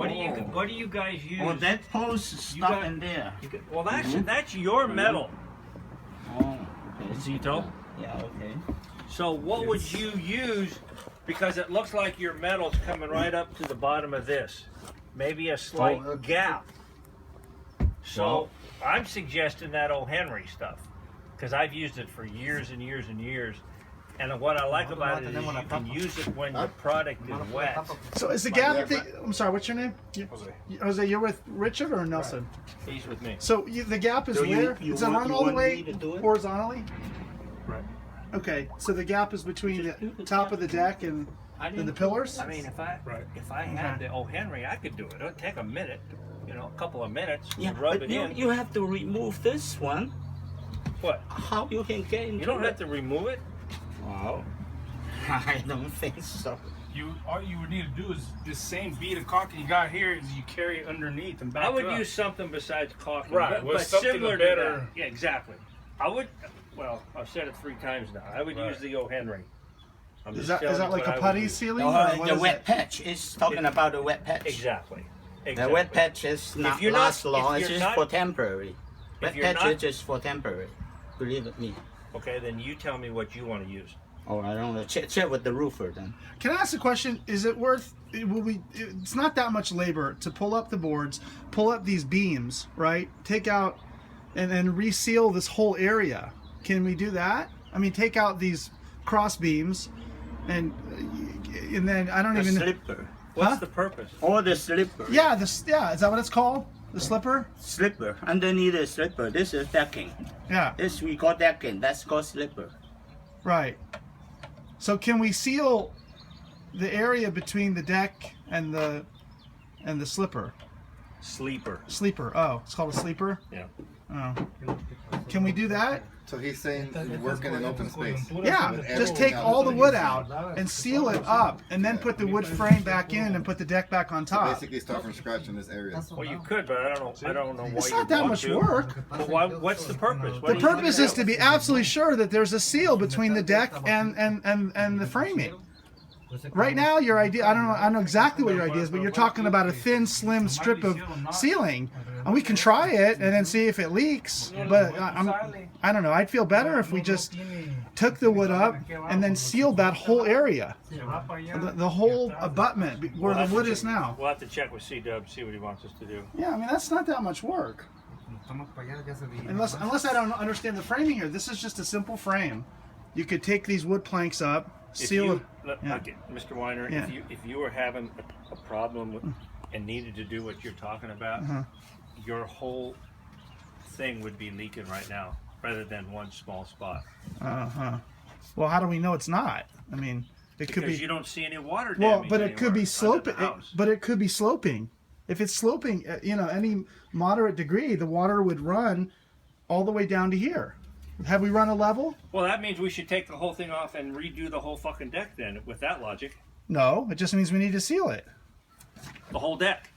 What do you guys use? Oh, that post stuck in there. Well, that's your metal. Oh, okay. Zito. Yeah, okay. So what would you use? Because it looks like your metal's coming right up to the bottom of this. Maybe a slight gap. So I'm suggesting that O. Henry stuff, because I've used it for years and years and years. And what I like about it is you can use it when the product is wet. So is the gap? I'm sorry. What's your name? Jose. You're with Richard or Nelson? He's with me. So the gap is where? Is it run all the way horizontally? Right. Okay. So the gap is between the top of the deck and the pillars. I mean, if I had the O. Henry, I could do it. It would take a minute, a couple of minutes to rub but it in. you have to remove this one. What? How you can get into You don't have to remove it. Wow. I don't think so. All you would need to do is this same bead of caulking you got here is you carry it underneath and back I would up. use something besides caulking, Right, but something similar better. to that. Yeah, exactly. I would. Well, I've said it 3 times now. I would use the O. Henry. Is that like a putty sealing? The wet patch is talking about the wet patch. Exactly. The wet patch is not last long. It's just for temporary. Wet patch is just for temporary. Believe me. Okay, then you tell me what you want to use. Oh, I don't know. Check with the roofer then. Can I ask a question? Is it worth? It's not that much labor to pull up the boards, pull up these beams, right? Take out and then reseal this whole area. Can we do that? I mean, take out these cross beams, and then I don't even. Slipper. What's the purpose? Or the slipper. Yeah, is that what it's called? The slipper? Slipper. Underneath the slipper. This is decking. Yeah. This we call decking. That's called slipper. Right. So can we seal the area between the deck and the slipper? Sleeper. Oh, it's called a sleeper? Yeah. Oh. Can we do that? So he's saying you work in an open space. Yeah, just take all the wood out and seal it up, and then put the wood frame back in and put the deck back on top. Basically start from scratch in this area. Well, you could, but I don't know why. It's not that much work. But what's the purpose? The purpose is to be absolutely sure that there's a seal between the deck and the framing. Right now, your idea, I don't know exactly what your idea is, but you're talking about a thin, slim strip of sealing. And we can try it and then see if it leaks. But I don't know. I'd feel better if we just took the wood up and then sealed that whole area. The whole abutment where the wood is now. We'll have to check with C-Dub, see what he wants us to do. Yeah, I mean, that's not that much work. Unless I don't understand the framing here. This is just a simple frame. You could take these wood planks up, seal it. Okay, Mr. Weiner, if you were having a problem with, and needed to do what you're talking about, your whole thing would be leaking right now, rather than one small spot. Well, how do we know it's not? I mean, it could be. Because you don't see any water damage. Well, but it could be sloping. But it could be sloping. If it's sloping, any moderate degree, the water would run all the way down to here. Have we run a level? Well, that means we should take the whole thing off and redo the whole fucking deck then, with that logic. No, it just means we need to seal it. The whole deck.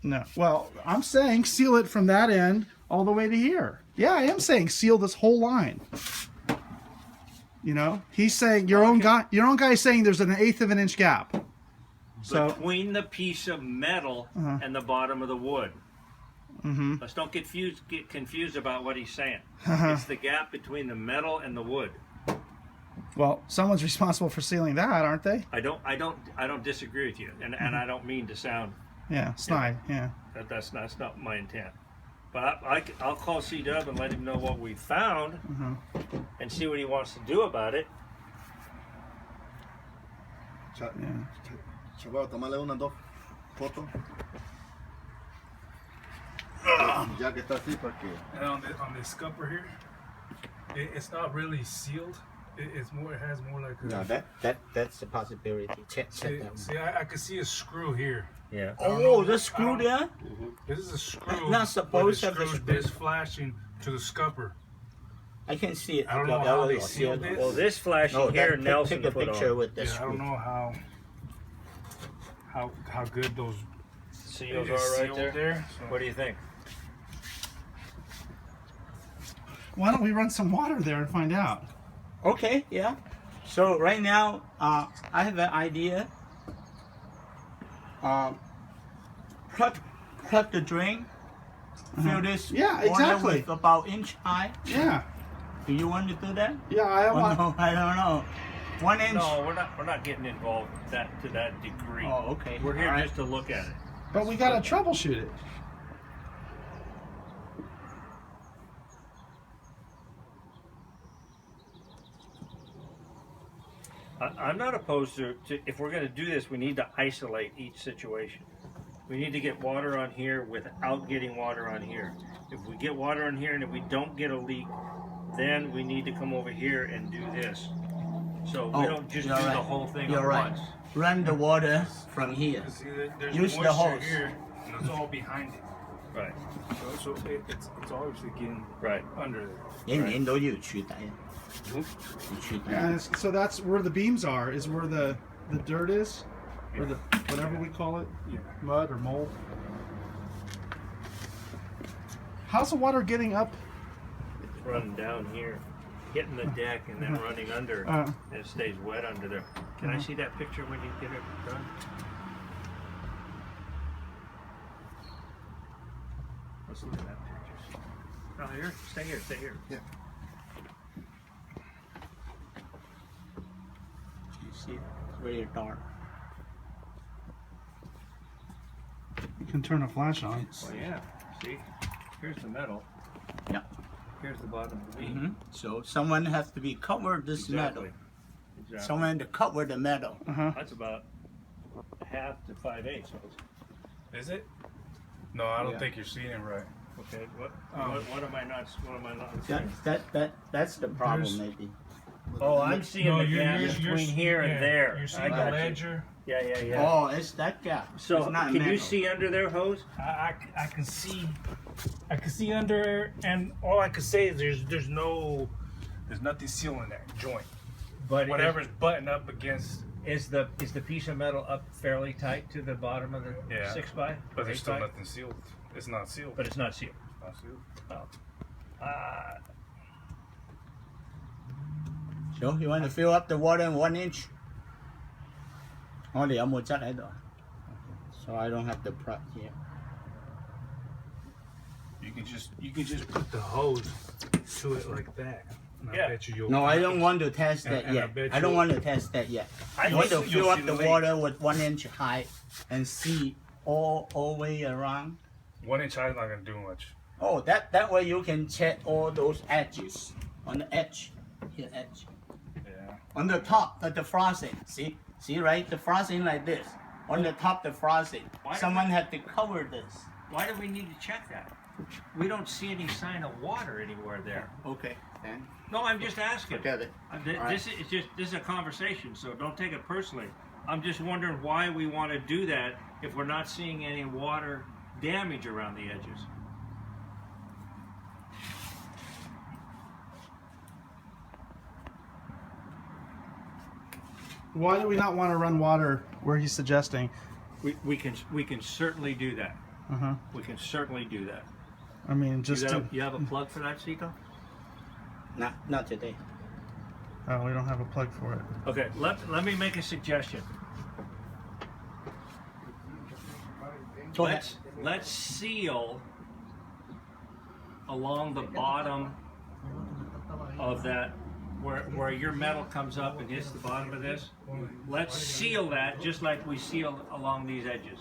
No. Well, I'm saying seal it from that end all the way to here. Yeah, I am saying seal this whole line. He's saying your own guy is saying there's an 1/8 of an inch gap. So between the piece of metal and the bottom of the wood. Let's don't get confused about what he's saying. It's the gap between the metal and the wood. Well, someone's responsible for sealing that, aren't they? I don't disagree with you, and I don't mean to sound. Yeah, snide. Yeah. That's not my intent. But I'll call C-Dub and let him know what we found, and see what he wants to do about it. Chaval, tómale unas 2 fotos. Ya que está así para que. And on this scupper here, it's not really sealed. It has more like a. No, that's a possibility. Check that. See, I could see a screw here. Yeah. Oh, the screw there? This is a screw. Not supposed to have the a screw screw. this flashing to the scupper. I can see it. I don't know how they sealed it. Well, this flashing here, Nelson take a put picture on. with the I screw. don't know how good those Seals it is are right sealed there. so. What do you think? Why don't we run some water there and find out? Okay, yeah. So right now, I have an idea. plug the drain. Fill this Yeah, water exactly. with about inch high. Yeah. Do you want to do that? Yeah, I Oh, want. no, I don't know. 1 inch. No, we're not getting involved to that degree. Oh, okay. We're here All right. just to look at it. But we gotta troubleshoot it. I'm not opposed to if we're going to do this, we need to isolate each situation. We need to get water on here without getting water on here. If we get water on here and if we don't get a leak, then we need to come over here and do this. So we don't just do you're the right. whole thing You're at right. once. Run the water from here. See, there's Use the moisture hose. here, and it's all behind it. Right, So it's obviously getting right. under there. 年年都要處理，要處理。 And so that's where the beams are. Is where the dirt is, or the whatever we call it, Yeah. mud or mold. How's the water getting up? It's running down here, hitting the deck, and then running under. Uh, And it stays wet under there. Can I see that picture when you get it done? Let's look at that picture. No, here, stay here, stay here. Yeah. You see, it's very dark. you can turn a flash on. Well, yeah, see, here's the metal, Yeah. here's the bottom of the beam. Mhm. So someone has to be covered this metal. Exactly. Someone to cover the metal. That's about half to 5/8. Is it? No, I don't Yeah. think you're seeing it right. Okay, what am I not That, seeing? that's the problem There's- maybe. Oh, I'm seeing the gap you're- between here and yeah, there. You're I seeing the got you. ledger. Yeah, yeah, yeah. Oh, it's that gap. So it's not can you metal. see under there, hose? I can see under, and all I can say is there's nothing sealing that joint. But Whatever's buttoned up against, is the piece of metal up fairly tight to the bottom of the Yeah. 6x? but there's still 8x? nothing sealed. It's not sealed. But it's not sealed. Not sealed. So you want to fill up the water in 1 inch? 我哋有冇質喺度啊 So I don't have the plug here. You can just put the hose to it like that. And Yeah. I bet you'll No, I don't want to test And- that and I yet. bet I don't you- want to test that yet. I I want to think fill you'll up see the the leak. water with 1 inch high and see all way around. 1 inch high is not gonna do much. Oh, that way you can check all those edges on the edge. Here, edge. Yeah. On the top of the frosting. See right? The frosting like this. On the top the frosting. Why do Someone had to cover this. Why do we need to check that? We don't see any sign of water anywhere there. Okay, then No, I'm just asking. forget it. This is a conversation, so don't take it personally. I'm just wondering why we want to do that if we're not seeing any water damage around the edges. Why do we not want to run water where he's suggesting? We can certainly do that. Uh-huh. We can certainly do that. I mean, just to, You have a plug for that, Sito? Not today. oh, we don't have a plug for it. Okay, let me make a suggestion. Go ahead. Let's seal along the bottom of that where your metal comes up and hits the bottom of this. Let's seal that just like we seal along these edges,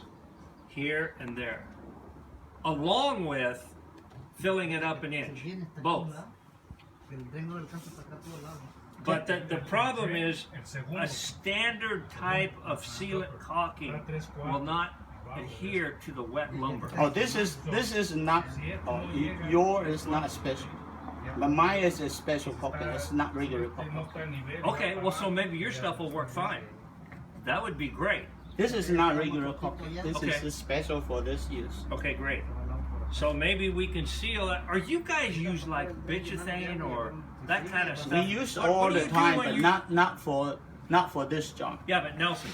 here and there, along with filling it up an inch, both. But the problem is a standard type of sealant caulking will not adhere to the wet lumber. Oh, this is not. Oh, yours is not special. But mine is a special copy. It's not regular copy. Okay, well, so maybe your stuff will work fine. That would be great. This is not regular copy. This Okay. is special for this use. Okay, great. So maybe we can seal it. Are you guys use like bitumen or that kind of stuff? We use What all do the you do time, when but you- not for this job. Yeah, but Nelson,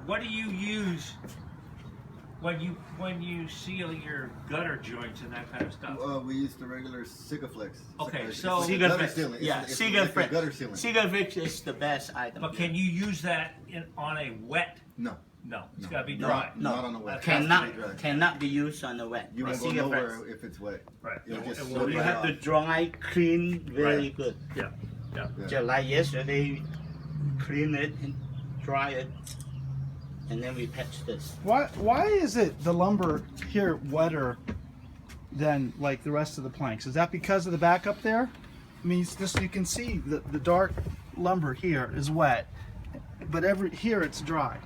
what do you use when you seal your gutter joints and that kind of stuff? We use the regular Sigaflex. Okay, It's so- like a gutter Sigaflex. sealant. Yeah, It's like a gutter Sigaflex. sealant. Sigaflex is the best item. But can you use that on a wet? No. No, it's got to be No, dry. not on the wet. Cannot be used on the wet. You won't go Cigarette nowhere flex. if it's wet. Right. You'll just It soak will- You right have to off. dry, clean, very Right. good. Yeah. Yeah. Just like yesterday, clean it, and dry it, and then we patch this. Why is it the lumber here wetter than like the rest of the planks? Is that because of the back up there? I mean, it's just you can see the dark lumber here is wet, but here it's dry.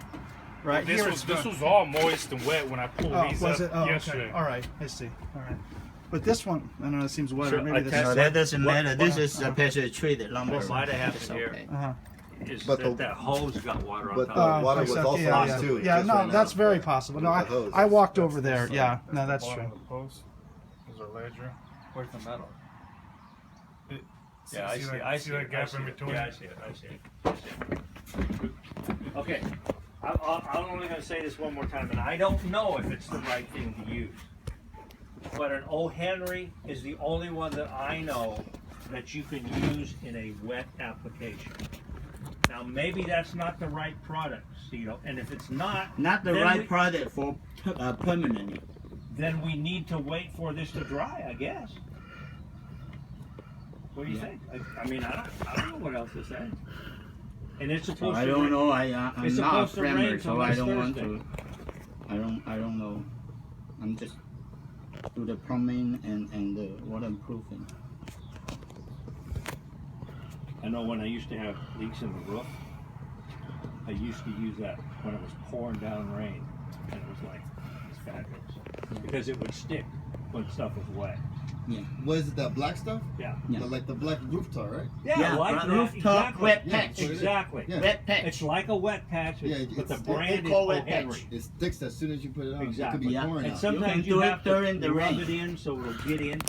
Right This here was it's this dry. was all moist and wet when I pulled Oh, these was up it? Oh, yesterday. okay. All right, I see. All right. But this one, I don't know, it seems wetter. Sure, Maybe I this test No, is. that doesn't What- matter. This is uh-huh. specially treated lumber. What might have It's happened here okay. Uh-huh. is But that the- that hose got water on but top. the of it. water was Okay, also yeah, on yeah. too. Yeah, just no, ran that's out. very possible. No, With the hose. I walked over there. So Yeah, that's no, the that's bottom true. of the post. There's a ledger. Where's the metal? See- Yeah, I see see. that- I see see that it, gap I see in it. between? Yeah, I see it. I see it. I see it. Okay, I'm only going to say this one more time, and I don't know if it's the right thing to use, but an O. Henry is the only one that I know that you can use in a wet application. Now, maybe that's not the right product, Cito, and if it's not, Not the then right we- product for permanently. then we need to wait for this to dry, I guess. What do you Yeah. think? I mean, I don't know what else to say. And it's supposed I to. don't rain- know. I'm not a It's supposed to rain farmer, till so I next don't want Thursday. to. I don't know. I'm just do the plumbing and the waterproofing. I know when I used to have leaks in the roof, I used to use that when it was pouring down rain, and it was like it's fabulous because it would stick when stuff was wet. What is it? That black stuff? Yeah. Yeah. Like the black roof tar, right? Yeah, like right, that. rooftop Exactly. wet Yeah, patch. Exactly. Yeah. Wet patch. It's like a wet patch, Yeah, but the it's- brand is call O. wet patch. Henry. It sticks as soon as you put it on. It Exactly. could be Yeah. pouring And out. sometimes can you do it have to during the rub rain. it in so it'll get in